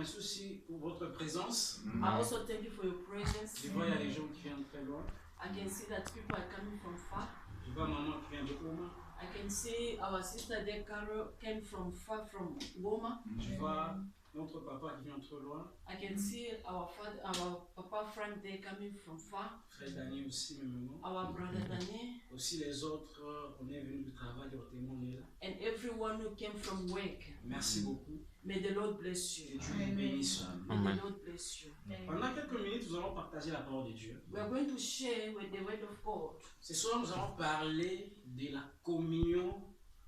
remercie aussi pour votre présence. I also thank you for your presence. Je vois il y a des gens qui viennent très loin. I can see that people are coming from far. Je vois maman qui vient de Oma. I can see our sister there, Carol, came from far from Woma. Je vois notre papa qui vient trop loin. I can see our father, our Papa Frank there coming from far. Frère Daniel aussi, même nom. Our brother Daniel. Aussi les autres, on est venu du travail, leur témoin est là. And everyone who came from work. Merci beaucoup. May the Lord bless Que you. Dieu vous bénisse. May the Lord bless you. Pendant quelques minutes, nous allons partager la parole de Dieu. We are going to share with the word of God. Ce soir, nous allons parler de la communion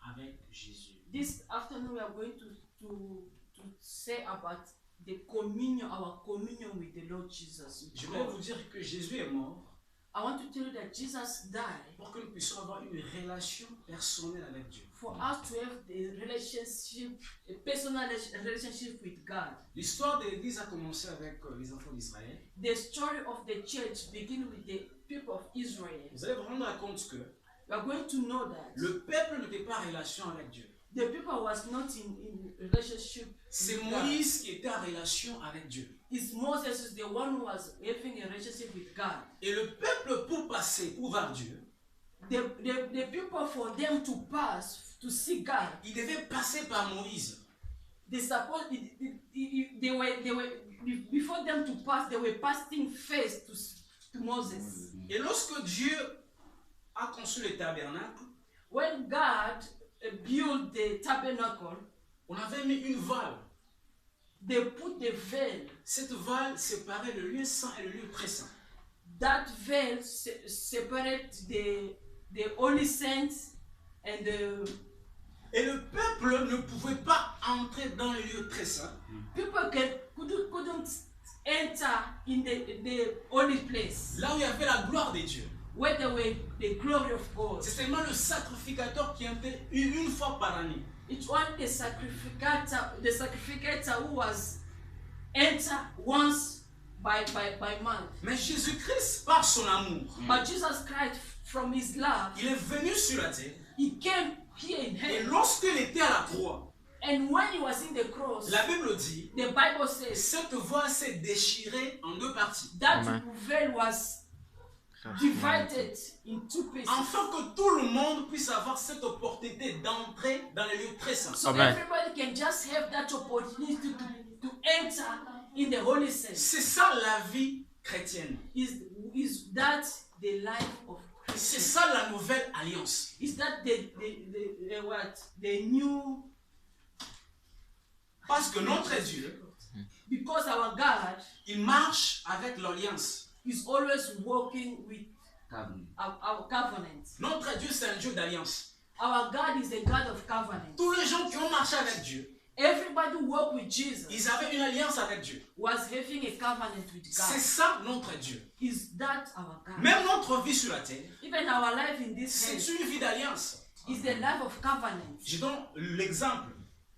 avec Jésus. This afternoon we are going to say about the communion, our communion with the Lord Jesus. Je vais vous dire que Jésus est mort I want to tell you that Jesus died pour que nous puissions avoir une relation personnelle avec Dieu. for us to have a relationship, a personal relationship with God. L'histoire de l'Église a commencé avec les enfants d'Israël. The story of the church begins with the people of Israel. Vous allez vous rendre compte que We are going to know that le peuple n'était pas en relation avec Dieu. the people was not in relationship. C'est with God. Moïse qui était en relation avec Dieu. It's Moses is the one who was having a relationship with God. Et le peuple, pour passer, pour voir Dieu, The people, for them to pass to see God, il devait passer par Moïse. they suppose they were before them to pass, they were passing first to Moses. Et lorsque Dieu a conçu le tabernacle, When God built the tabernacle, on avait mis une voile. they put the veil. Cette voile séparait le lieu saint et le lieu très saint. That veil separates the holy saints and the Et le peuple ne pouvait pas entrer dans le lieu très saint people couldn't enter in the holy place là où il y avait la gloire de Dieu. where there were the glory of God. C'est seulement le sacrificateur qui entrait une fois par année. It was the sacrificator who was enter once by month. Mais Jésus-Christ, par son amour, But Jesus Christ, from his love, il est venu sur la terre. he came here in Et heaven. lorsqu'il était à la croix, And when he was in the cross, la Bible dit, the Bible says cette voile s'est déchirée en deux parties. that Amen. veil was divided in two pieces. Afin que tout le monde puisse avoir cette opportunité d'entrer dans les lieux très saints. So Amen. everybody can just have that opportunity to enter in the holy sense. C'est ça la vie chrétienne. Is that the life of C'est Christians? ça la nouvelle alliance. Is that the new? Parce que notre Dieu, Because our God il marche avec l'alliance. is always working with our covenant. Notre Dieu, c'est un Dieu d'alliance. Our God is a God of covenant. Tous les gens qui ont marché avec Dieu, Everybody who walked with Jesus ils avaient une alliance avec Dieu. was having a covenant with C'est God. ça notre Dieu. Is that our God? Même notre vie sur la terre, Even our life in this c'est age une vie d'alliance. is the life of covenant. Je donne l'exemple.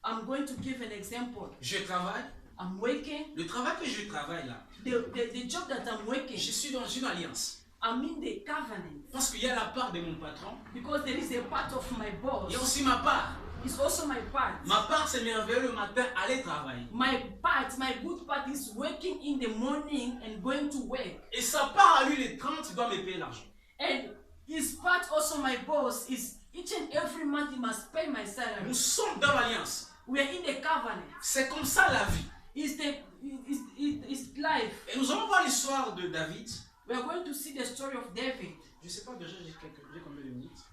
I'm going to give an example. Je travaille. I'm working. Le travail que je travaille là, The job that I'm working, je suis dans une alliance. I'm in the covenant Parce qu'il y a la part de mon patron, because there is a part of my il y a boss. aussi ma part. It's also my part. Ma part, c'est merveilleux le matin, aller travailler. My part, my good part is working in the morning and going to work. Et sa part à lui, les 30, il doit me payer l'argent. And his part, also my boss, is each and every month he must pay my salary. Nous sommes dans l'alliance. We are in the covenant. C'est comme ça la vie. It's life. Et nous allons voir l'histoire de David. We are going to see the story of David. Je ne sais pas déjà, j'ai combien de minutes.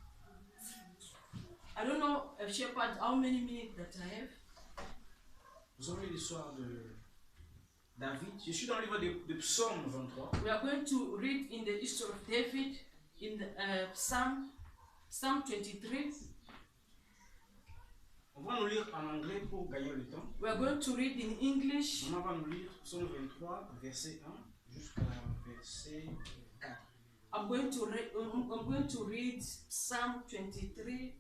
I don't know, Shepherd, how many minutes that I have. Nous allons lire l'histoire de David. Je suis dans le livre de Psaume 23. We are going to read in the history of David in the, Psalm 23. On va nous lire en anglais pour gagner le temps. We are going to read in English. On va nous lire Psaume 23, verset 1 jusqu'à verset 4. I'm going to read Psalm 23,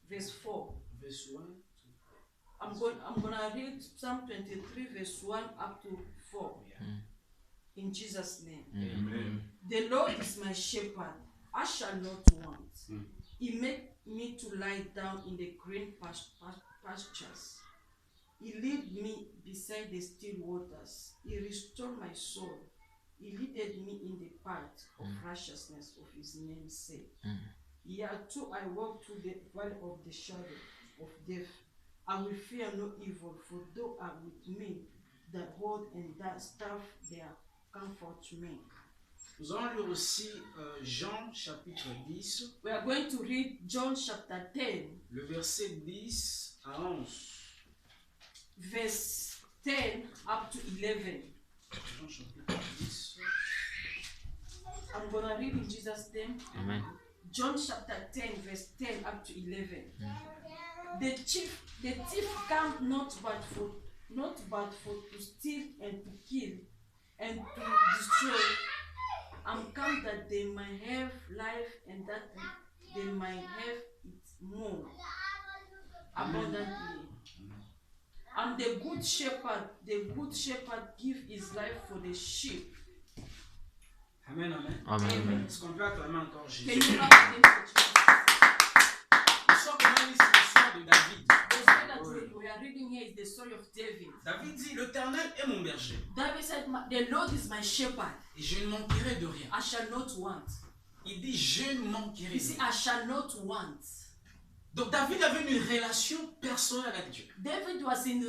verse 4. Verset 1. I'm gonna read Psalm 23, verse 1 up to 4. In Jesus' name. Amen. The Lord is my shepherd, I shall not want. He made me to lie down in the green pastures. He lead me beside the still waters. He restored my soul. He leaded me in the path of righteousness of his name's sake. Yea, too I walk through the valley of the shadow of death. I will fear no evil, for thou art with me, the rod and that staff, they are comfort to me. Nous allons lire aussi Jean chapitre 10, We are going to read John chapter 10, le verset 10 à 11. verse 10 up to 11. Jean chapitre 10. I'm going to read in Jesus' name. Amen. John chapter 10, verse 10 up to 11. The thief come not but for to steal and to kill and to destroy. I'm come that they might have life and that they might have it more abundantly. I'm the good shepherd. The good shepherd give his life for the sheep. Amen, amen. Amen. Est-ce qu'on peut acclamer encore Jésus? Can you clap again for Jesus? L'histoire qu'on a lue, c'est l'histoire de David. The story that we are reading here is the story of David. David dit, l'Éternel est mon berger, David said, "The Lord is my shepherd. et je ne manquerai de rien. I shall not want." Il dit, je ne manquerai You de see, rien. I shall not want. Donc David avait une relation personnelle avec Dieu. David was in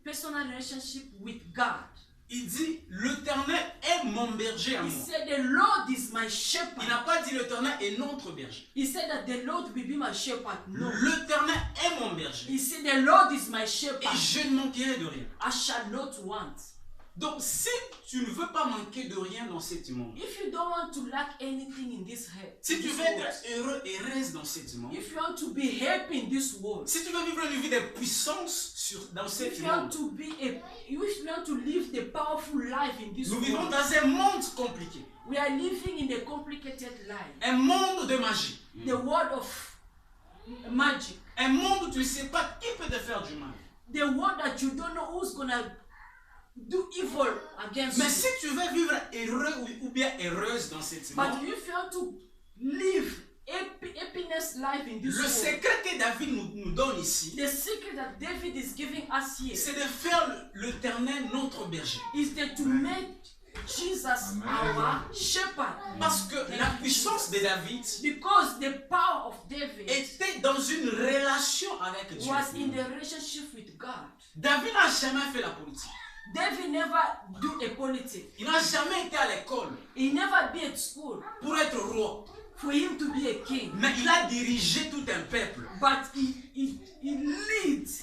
personal relationship with God. Il dit, l'Éternel est mon berger à He moi. said, "The Lord is my Il shepherd." n'a pas dit l'Éternel est notre berger. He said that the Lord will be my shepherd. No. L'Éternel est mon berger, He said, "The Lord is my et shepherd. je ne manquerai de rien. I shall not want." Donc si tu ne veux pas manquer de rien dans cet monde, If you don't want to lack anything in this head, si tu veux être heureux et heureuse dans cet monde, if you want to be happy in this world, si tu veux vivre une vie de puissance dans if cet you want monde, to be if you want to live the powerful life in this nous vivons world, dans un monde compliqué, we are living in a complicated life. un monde de magie, The world of magic. un monde où tu ne sais pas qui peut te faire du mal. The world that you don't know who's gonna do evil against Mais you. si tu veux vivre heureux ou bien heureuse dans cet But monde, if you want to live happiness life in this le world, secret que David nous donne ici, the secret that David is giving us here c'est de faire l'Éternel notre berger. is that to make Jesus our shepherd. Parce que la puissance de David Because the power of David était dans une relation avec Dieu. was in the relationship with God. David n'a jamais fait la politique. David never do a politics. Il n'a jamais été à l'école He never be at school pour être roi. for him to be a king. Mais il a dirigé tout un peuple. But he leads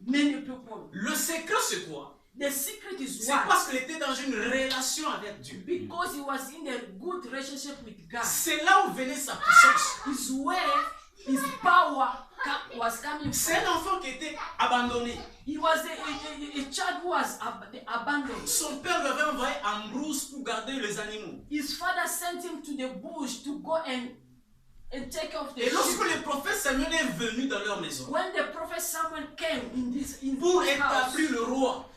many people. Le secret, c'est quoi? The secret is C'est what? parce qu'il était dans une relation avec Dieu. Because he was in a good relationship with God. C'est là où venait sa puissance. Is where his power was coming C'est from. un enfant qui était abandonné. He was a child who was abandoned. Son père lui avait envoyé en brousse pour garder les animaux. His father sent him to the bush to go and take care of the Et lorsque sheep. le prophète Samuel est venu dans leur maison When the prophet Samuel came in pour this house établir le roi,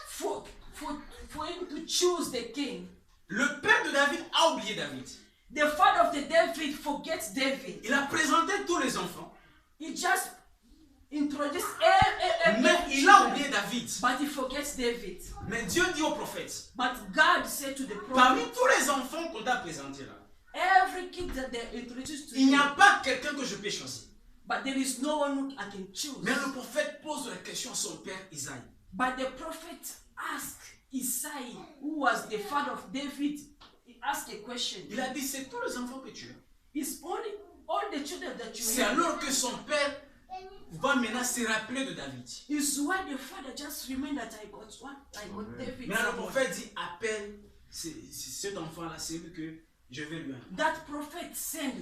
for him to choose the king, le père de David a oublié David. the father of the David forgets David. Il a présenté tous les enfants, He just introduced mais il a oublié David. but he forgets David. Mais Dieu dit au prophète, But God said to the parmi prophet, tous les enfants qu'on t'a présentés là, every kid that they introduced to il n'y you, a pas quelqu'un que je peux choisir. but there is no one who I can choose. Mais le prophète pose la question à son père Isaïe. But the prophet asked Isaiah, who was the father of David, he asked a question. Il a dit, c'est tous les enfants que tu as. It's only all the children that you C'est have. alors que son père va maintenant se rappeler de David. Is why the father just remembered that I got what? I got David. Mais le somewhere. prophète dit, appelle cet enfant-là, c'est lui que je vais lui envoyer. That prophet sent,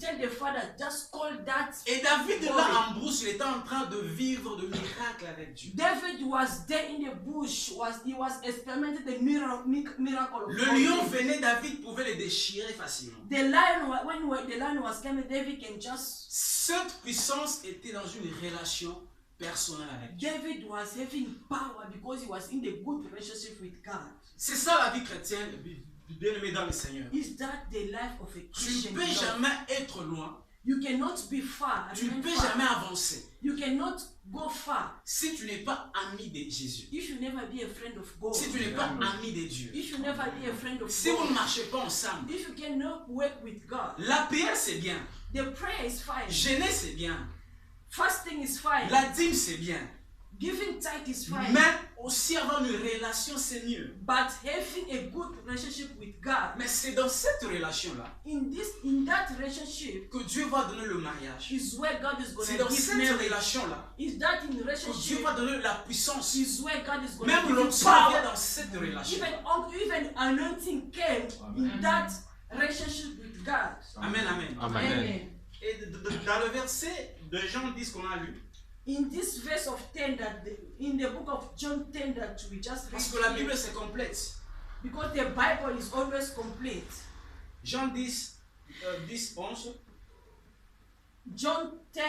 tell the father, just call that. Et David, là en brousse, il était en train de vivre de miracles avec Dieu. David was there in the bush, he was experimenting the miracle of Le God. lion venait, David pouvait le déchirer facilement. The lion, when the lion was coming, David can just. Cette puissance était dans une relation personnelle avec Dieu. David was having power because he was in the good relationship with God. C'est ça la vie chrétienne, bien aimé dans le Seigneur. Is that the life of a Tu Christian? ne peux God? jamais être loin You cannot be far. Tu ne remain peux far. jamais avancer You cannot go far si tu n'es pas ami de Jésus. if you never be a friend of God. Si tu n'es pas ami de Dieu. If you never be a friend of Si vous God. ne marchez pas ensemble. If you cannot work with God. La prière, c'est bien. The prayer is fine. Jeûner, c'est bien. Fasting is fine. La dîme, c'est bien. Giving tithe is fine. Mais aussi avoir une relation, c'est mieux. But having a good relationship with God, Mais c'est dans cette relation-là in that relationship, que Dieu va donner le mariage. is where God is going C'est to dans give cette marriage. relation-là Is that in que Dieu relationship? va donner la puissance. Is where God is going Même to give l'onction vient power. dans cette relation. Even anointing came in that relationship with God. Amen, amen. Amen. Et dans le verset de Jean 10 qu'on a lu, In this verse of 10 in the book of John 10 that we just read, parce que la here, Bible c'est complète. because the Bible is always complete. Jean 10, 10, 11. John 10,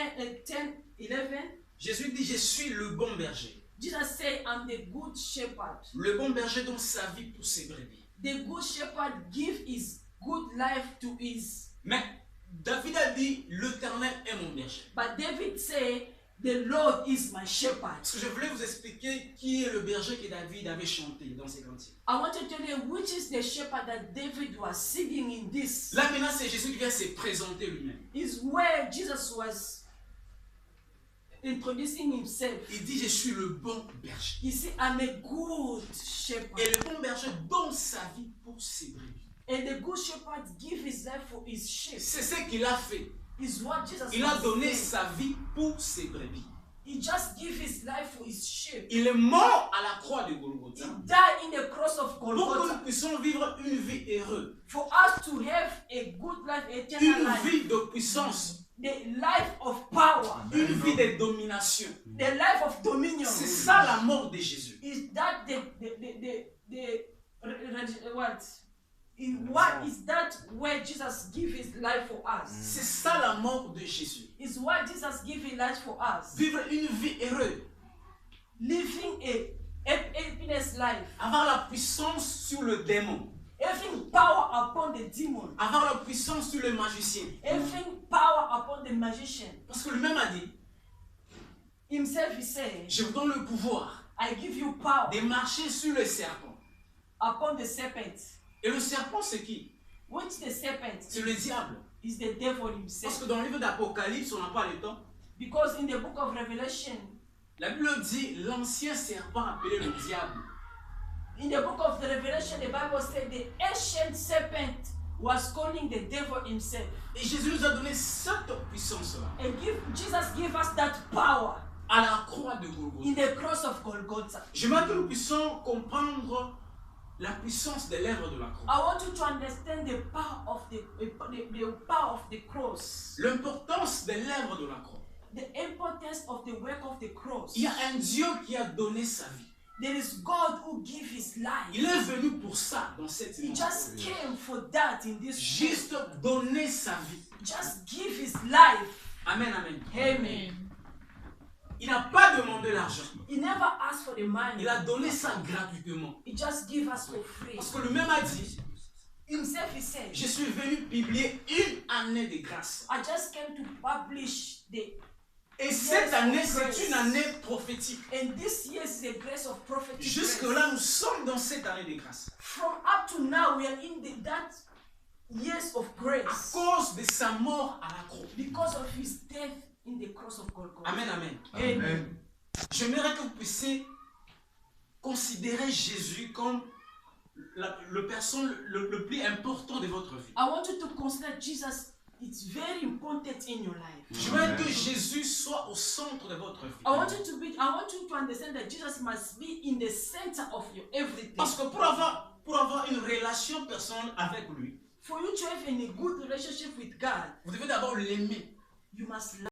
11, Jésus dit, je suis le bon berger. Jesus said, I'm the good shepherd. Le bon berger donne sa vie pour ses brebis. The good shepherd give his good life to his. Mais David a dit, l'Éternel est mon berger. But David said, the Lord is my shepherd. Parce que je voulais vous expliquer qui est le berger que David avait chanté dans ses cantiques. I want to tell you which is the shepherd that David was singing in this. Là maintenant c'est Jésus qui vient se présenter lui-même. Is where Jesus was introducing himself. Il dit, je suis le bon berger. He said, I'm a good shepherd. Et le bon berger donne sa vie pour ses brebis. And the good shepherd give his life for his sheep. C'est ce qu'il a fait. Is what Jesus Il a was donné saying. sa vie pour ses brebis. He just give his life for his sheep. Il est mort à la croix de He Golgotha died in the cross of pour que nous Golgotha. puissions vivre une vie heureuse, For us to have a good life, eternal une life. vie de puissance, The life of power. une vie de domination. The life of dominion. C'est ça la mort de Jésus. Is that what? What is that where Jesus give his life for us? C'est ça la mort de Jésus. Is what Jesus give his life for us. Vivre une vie heureuse, Living a happiness life. avoir la puissance sur le démon, Having power upon the demon. avoir la puissance sur le magicien. Having power upon the magician. Parce que lui-même a dit, Himself he said, je vous donne le pouvoir I give you power de marcher sur le serpent. upon the serpent. Et le serpent c'est qui? Which the serpent C'est le diable. is the devil Parce himself. que dans le livre d'Apocalypse, on n'a pas le temps. Because in the book of Revelation, La Bible dit l'ancien serpent appelé le diable. in the book of the Revelation, the Bible said the ancient serpent was calling the devil himself. Et Jésus nous a donné cette puissance-là And Jesus gave us that power à la croix de in Golgotha. the cross of Golgotha. J'aimerais que nous puissions comprendre la puissance de l'œuvre de la croix. I want you to understand the power of the power of the cross. L'importance de l'œuvre de la croix. The importance of the work of the cross. Il y a un Dieu qui a donné sa vie. There is God who gave his life. Il est venu pour ça dans cette He vie. just came for that in this Juste world. donner sa vie. Just give his life. Amen, amen. Amen. Il n'a pas demandé l'argent. He never asked for the money. Il a donné ça gratuitement. He just gave us for free. Parce que lui-même a dit, Himself he said, je suis venu publier une année de grâce. I just came to publish the Et cette année, c'est une année prophétique. and this year is the grace of prophetic grace. Jusque-là, nous sommes dans cette année de grâce. From up to now, we are in that years of À grace cause de sa mort à la croix. because of his death in the cross of Golgotha. Amen, amen. Amen. J'aimerais que vous puissiez considérer Jésus comme le personne le plus important de votre vie. I want you to consider Jesus. It's very important in your life. Je veux que Jésus soit au centre de votre vie. I want you to understand that Jesus must be in the center of your everything. Parce que pour avoir une relation personnelle avec lui, For you to have a good relationship with God, vous devez d'abord l'aimer. you must love